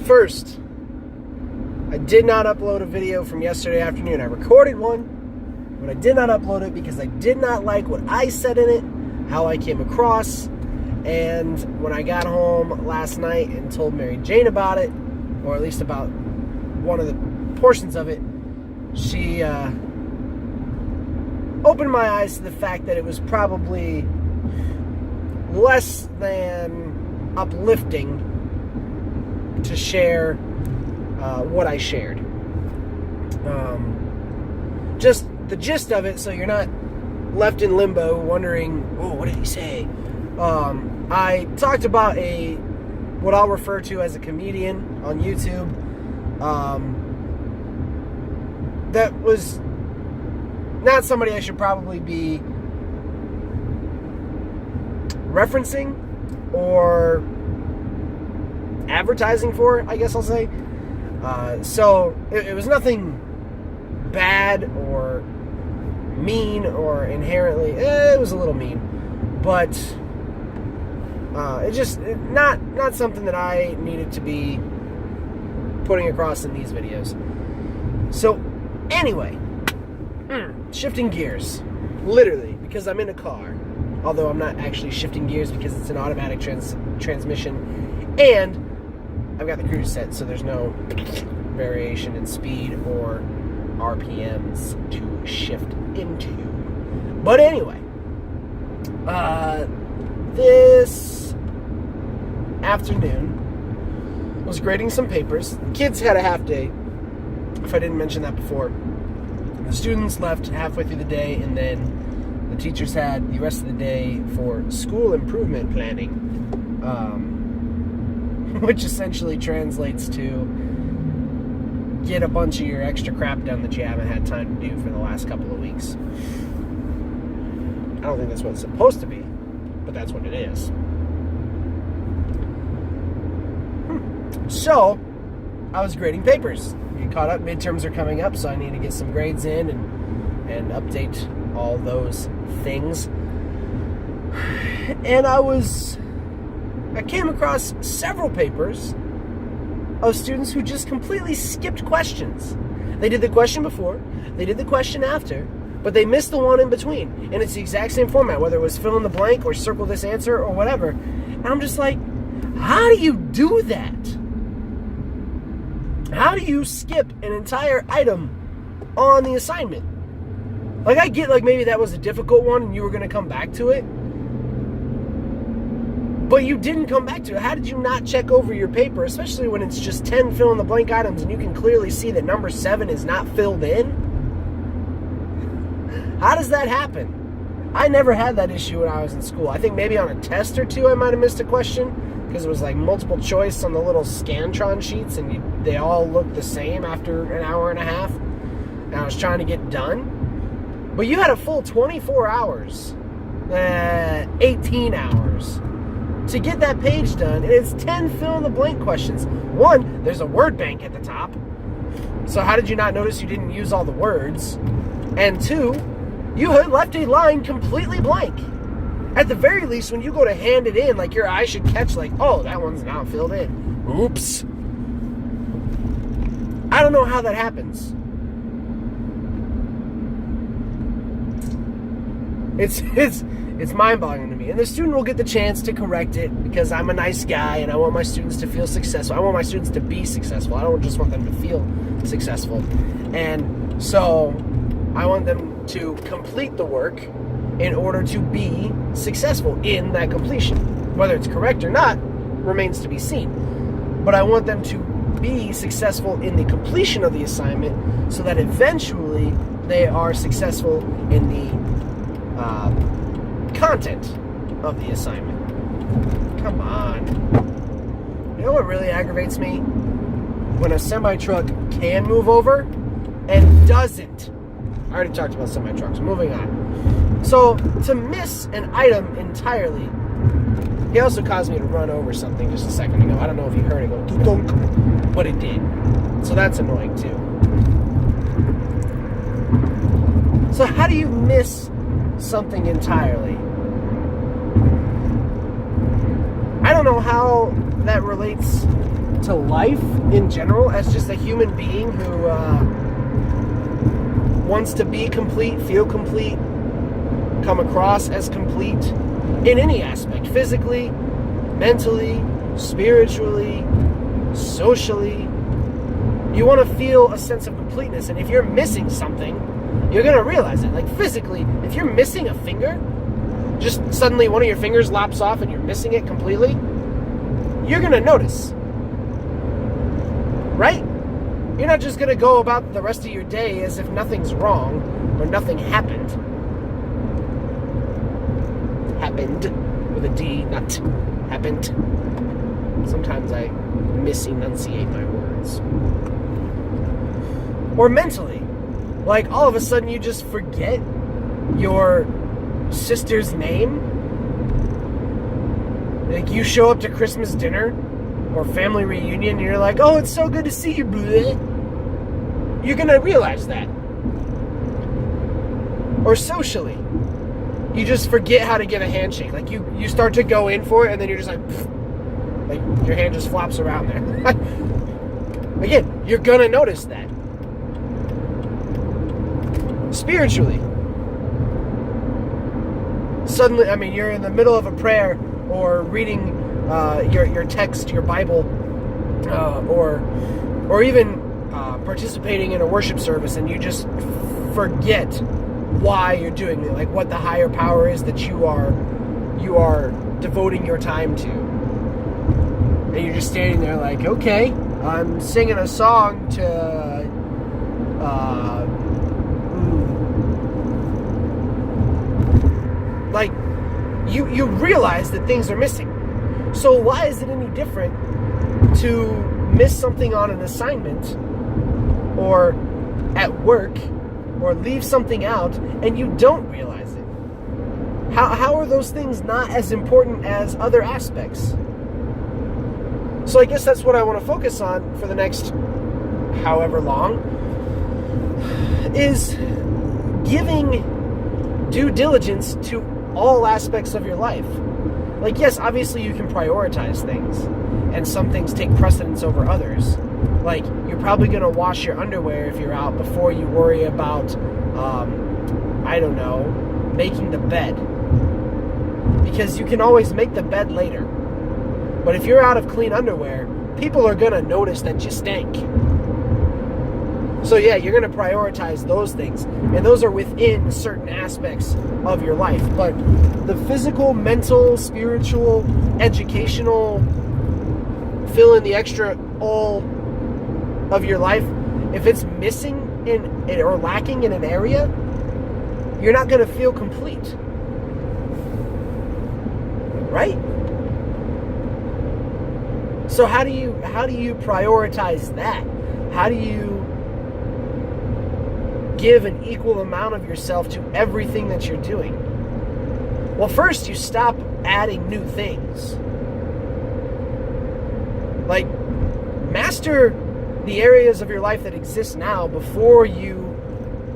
First, I did not upload a video from yesterday afternoon. I recorded one, but I did not upload it because I did not like what I said in it, how I came across, and when I got home last night and told Mary Jane about it, or at least about one of the portions of it, she opened my eyes to the fact that it was probably less than uplifting to share what I shared. Just the gist of it, so you're not left in limbo wondering, oh, what did he say? I talked about what I'll refer to as a comedian on YouTube. That was not somebody I should probably be referencing or advertising for, I guess I'll say. So it was nothing bad or mean or inherently, it was a little mean, but it just not something that I needed to be putting across in these videos. So anyway, shifting gears, literally, because I'm in a car, although I'm not actually shifting gears because it's an automatic transmission, and I've got the cruise set, so there's no variation in speed or RPMs to shift into. But anyway, this afternoon was grading some papers. The kids had a half day, if I didn't mention that before. The students left halfway through the day, and then the teachers had the rest of the day for school improvement planning, which essentially translates to get a bunch of your extra crap done that you haven't had time to do for the last couple of weeks. I don't think that's what it's supposed to be, but that's what it is. So, I was grading papers. Get caught up. Midterms are coming up, so I need to get some grades in and update all those things. And I came across several papers of students who just completely skipped questions. They did the question before, they did the question after, but they missed the one in between. And it's the exact same format, whether it was fill in the blank or circle this answer or whatever. And I'm just like, how do you do that? How do you skip an entire item on the assignment? Like, I get, like, maybe that was a difficult one and you were going to come back to it, but you didn't come back to it. How did you not check over your paper, especially when it's just 10 fill-in-the-blank items and you can clearly see that number 7 is not filled in? How does that happen? I never had that issue when I was in school. I think maybe on a test or two I might have missed a question because it was like multiple choice on the little Scantron sheets and they all looked the same after an hour and a half. And I was trying to get done. But you had a full 24 hours, 18 hours to get that page done, and it's 10 fill-in-the-blank questions. One, there's a word bank at the top, so how did you not notice you didn't use all the words? And two, you had left a line completely blank. At the very least, when you go to hand it in, like, your eye should catch, like, oh, that one's not filled in. Oops. I don't know how that happens. It's mind-boggling to me. And the student will get the chance to correct it because I'm a nice guy and I want my students to feel successful. I want my students to be successful. I don't just want them to feel successful. And so I want them to complete the work in order to be successful in that completion. Whether it's correct or not remains to be seen. But I want them to be successful in the completion of the assignment so that eventually they are successful in the content of the assignment. Come on. You know what really aggravates me? When a semi-truck can move over and doesn't. I already talked about semi-trucks. Moving on. So, to miss an item entirely, he also caused me to run over something just a second ago. I don't know if you heard it go dunk, but it did. So that's annoying too. So how do you miss something entirely? I don't know how that relates to life in general as just a human being who wants to be complete, feel complete, come across as complete in any aspect, physically, mentally, spiritually, socially. You want to feel a sense of completeness, and if you're missing something, you're going to realize it. Like physically, if you're missing a finger, just suddenly one of your fingers lops off and you're missing it completely, you're going to notice. Right? You're not just going to go about the rest of your day as if nothing's wrong or nothing happened. Happened with a D, not happened. Sometimes I misenunciate my words. Or mentally. Like all of a sudden you just forget your sister's name. Like you show up to Christmas dinner or family reunion and you're like, oh, it's so good to see you, bleh. You're going to realize that. Or socially. You just forget how to give a handshake. Like you start to go in for it and then you're just like, pfft. Like your hand just flops around there. Again, you're going to notice that. Spiritually. Suddenly, I mean, you're in the middle of a prayer or reading your text, your Bible, or even participating in a worship service, and you just forget why you're doing it, like what the higher power is that you are devoting your time to. And you're just standing there like, okay, I'm singing a song to like you realize that things are missing. So why is it any different to miss something on an assignment or at work or leave something out and you don't realize it? How are those things not as important as other aspects? So I guess that's what I want to focus on for the next however long, is giving due diligence to all aspects of your life. Like, yes, obviously you can prioritize things, and some things take precedence over others. Like, you're probably going to wash your underwear if you're out before you worry about, I don't know, making the bed. Because you can always make the bed later. But if you're out of clean underwear, people are going to notice that you stink. So yeah, you're going to prioritize those things. And those are within certain aspects of your life. But the physical, mental, spiritual, educational, fill in the extra all of your life, if it's missing in or lacking in an area, you're not going to feel complete. Right? So how do you prioritize that? How do you give an equal amount of yourself to everything that you're doing? Well, first you stop adding new things. Like, master the areas of your life that exist now before you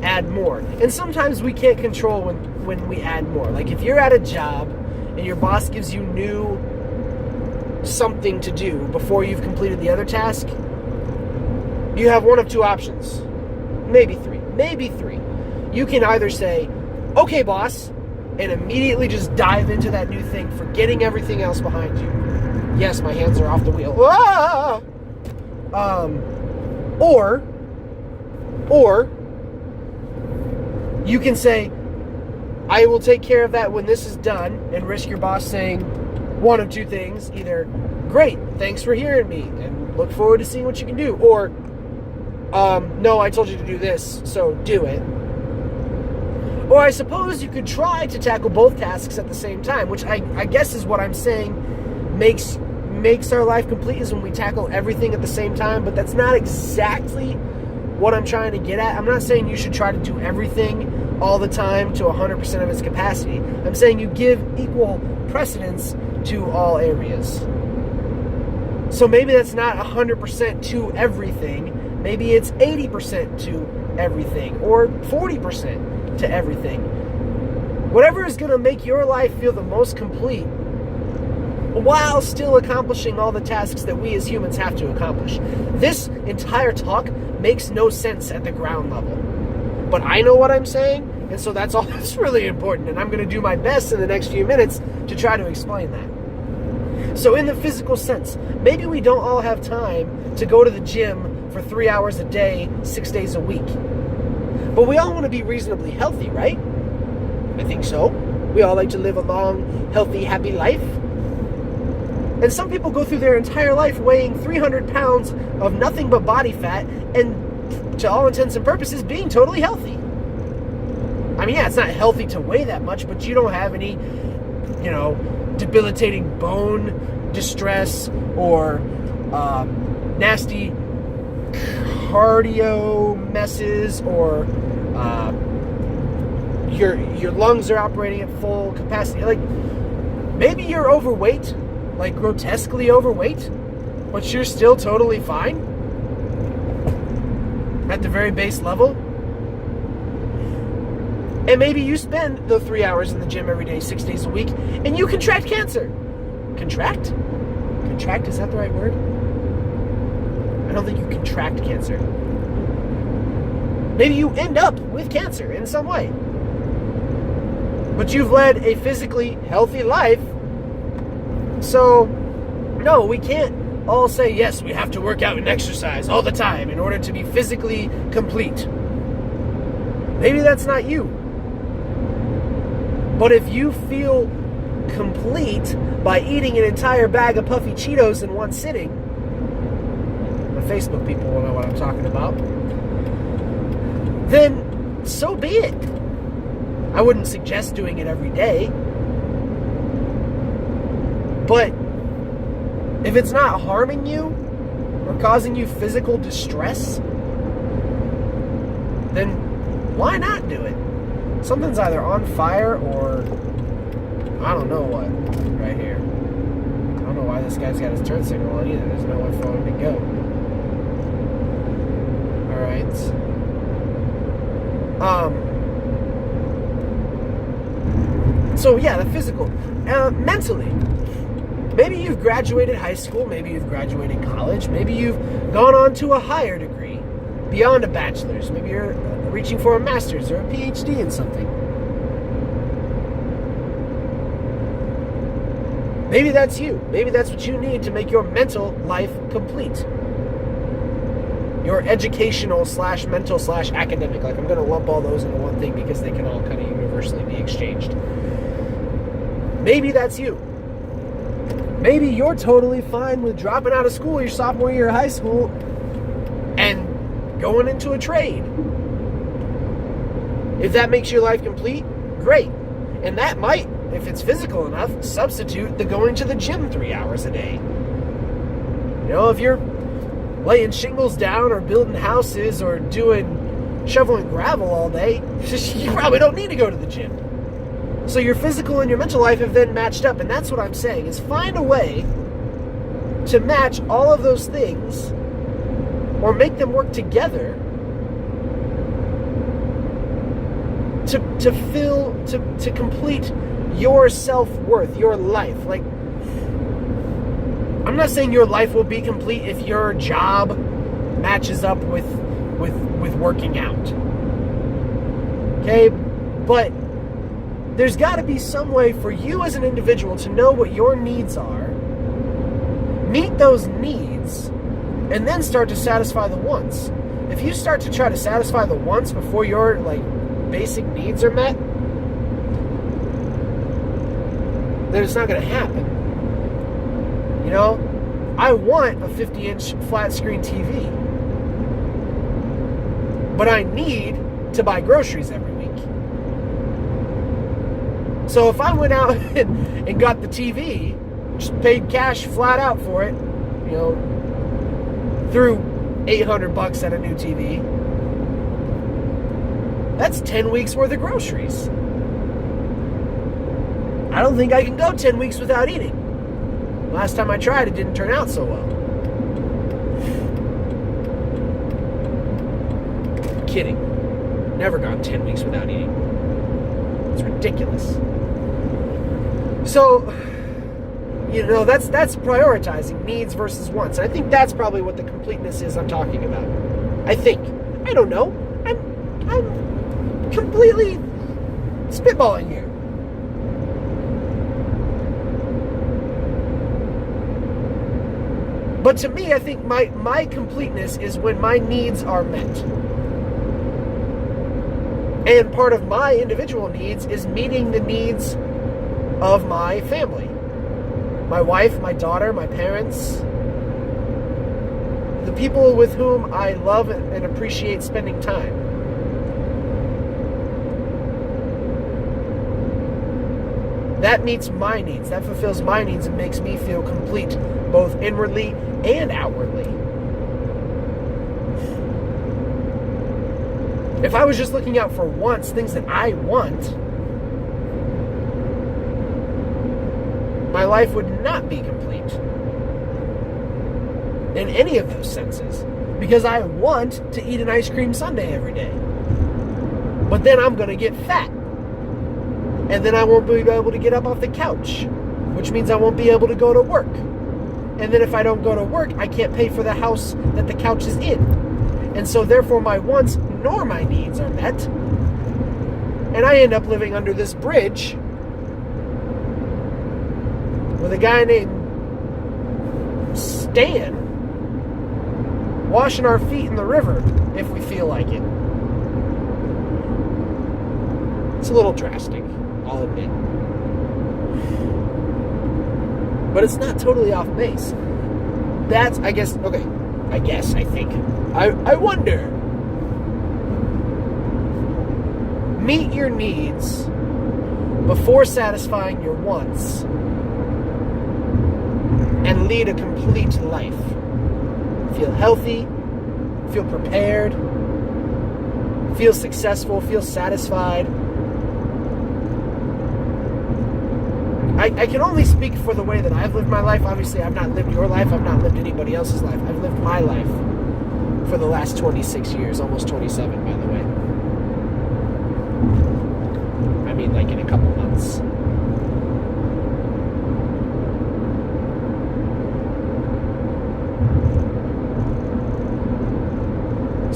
add more. And sometimes we can't control when we add more. Like, if you're at a job and your boss gives you new something to do before you've completed the other task, you have one of two options. Maybe three. You can either say, okay, boss, and immediately just dive into that new thing, forgetting everything else behind you. Yes, my hands are off the wheel. Ah! Or you can say, I will take care of that when this is done, and risk your boss saying one of two things. Either, great, thanks for hearing me, and look forward to seeing what you can do. Or, no, I told you to do this, so do it. Or I suppose you could try to tackle both tasks at the same time, which I guess is what I'm saying makes our life complete, is when we tackle everything at the same time. But that's not exactly what I'm trying to get at. I'm not saying you should try to do everything all the time to 100% of its capacity. I'm saying you give equal precedence to all areas. So maybe that's not 100% to everything. Maybe it's 80% to everything, or 40% to everything. Whatever is going to make your life feel the most complete while still accomplishing all the tasks that we as humans have to accomplish. This entire talk makes no sense at the ground level. But I know what I'm saying, and so that's all that's really important, and I'm going to do my best in the next few minutes to try to explain that. So in the physical sense, maybe we don't all have time to go to the gym for 3 hours a day, 6 days a week. But we all want to be reasonably healthy, right? I think so. We all like to live a long, healthy, happy life. And some people go through their entire life weighing 300 pounds of nothing but body fat and, to all intents and purposes, being totally healthy. I mean, yeah, it's not healthy to weigh that much, but you don't have any, debilitating bone distress or nasty cardio messes, or your lungs are operating at full capacity. Like, maybe you're overweight, like grotesquely overweight, but you're still totally fine at the very base level. And maybe you spend the 3 hours in the gym every day, 6 days a week, and you contract cancer. Contract? Contract, is that the right word? I don't think you contract cancer. Maybe you end up with cancer in some way. But you've led a physically healthy life. So, no, we can't all say, yes, we have to work out and exercise all the time in order to be physically complete. Maybe that's not you. But if you feel complete by eating an entire bag of puffy Cheetos in one sitting, the Facebook people will know what I'm talking about, then so be it. I wouldn't suggest doing it every day. But if it's not harming you or causing you physical distress, then why not do it? Something's either on fire or I don't know what right here. I don't know why this guy's got his turn signal on either. There's nowhere for him to go. Alright. So yeah, the physical. Mentally. Maybe you've graduated high school, maybe you've graduated college, maybe you've gone on to a higher degree, beyond a bachelor's. Maybe you're reaching for a master's or a PhD in something. Maybe that's you. Maybe that's what you need to make your mental life complete. Your educational / mental / academic. Like, I'm going to lump all those into one thing because they can all kind of universally be exchanged. Maybe that's you. Maybe you're totally fine with dropping out of school your sophomore year of high school and going into a trade. If that makes your life complete, great. And that might, if it's physical enough, substitute the going to the gym 3 hours a day. If you're laying shingles down or building houses or shoveling gravel all day, you probably don't need to go to the gym. So your physical and your mental life have then matched up, and that's what I'm saying, is find a way to match all of those things or make them work together to complete your self-worth, your life. Like, I'm not saying your life will be complete if your job matches up with working out. Okay? But there's got to be some way for you as an individual to know what your needs are, meet those needs, and then start to satisfy the wants. If you start to try to satisfy the wants before your basic needs are met, then it's not going to happen. I want a 50-inch flat screen TV, but I need to buy groceries every week. So if I went out and got the TV, just paid cash flat out for it, threw $800 at a new TV, that's 10 weeks worth of groceries. I don't think I can go 10 weeks without eating. Last time I tried, it didn't turn out so well. I'm kidding. Never gone 10 weeks without eating. It's ridiculous. So, That's prioritizing needs versus wants. And I think that's probably what the completeness is I'm talking about. I think. I don't know. I'm completely spitballing here. But to me, I think my completeness is when my needs are met. And part of my individual needs is meeting the needs of my family. My wife, my daughter, my parents, the people with whom I love and appreciate spending time. That meets my needs. That fulfills my needs and makes me feel complete, both inwardly and outwardly. If I was just looking out for wants, things that I want, my life would not be complete in any of those senses, because I want to eat an ice cream sundae every day. But then I'm going to get fat. And then I won't be able to get up off the couch, which means I won't be able to go to work. And then if I don't go to work, I can't pay for the house that the couch is in. And so therefore my wants nor my needs are met. And I end up living under this bridge with a guy named Stan washing our feet in the river if we feel like it. It's a little drastic, I'll admit. But it's not totally off base. That's, I think. I wonder. Meet your needs before satisfying your wants and lead a complete life. Feel healthy, feel prepared, feel successful, feel satisfied. I can only speak for the way that I've lived my life. Obviously, I've not lived your life. I've not lived anybody else's life. I've lived my life for the last 26 years, almost 27, by the way. I mean, like in a couple months.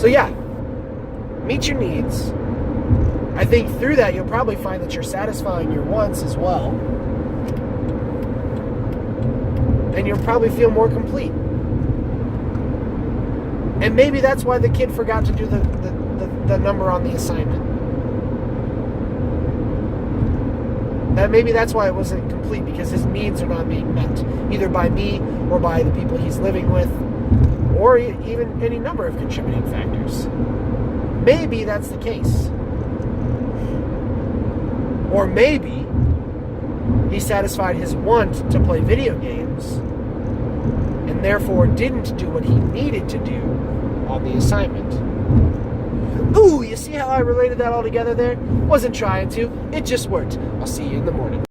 So yeah, meet your needs. I think through that, you'll probably find that you're satisfying your wants as well. And you'll probably feel more complete. And maybe that's why the kid forgot to do the number on the assignment. That maybe that's why it wasn't complete, because his needs are not being met, either by me or by the people he's living with, or even any number of contributing factors. Maybe that's the case. Or maybe he satisfied his want to play video games and therefore didn't do what he needed to do on the assignment. Ooh, you see how I related that all together there? Wasn't trying to. It just worked. I'll see you in the morning.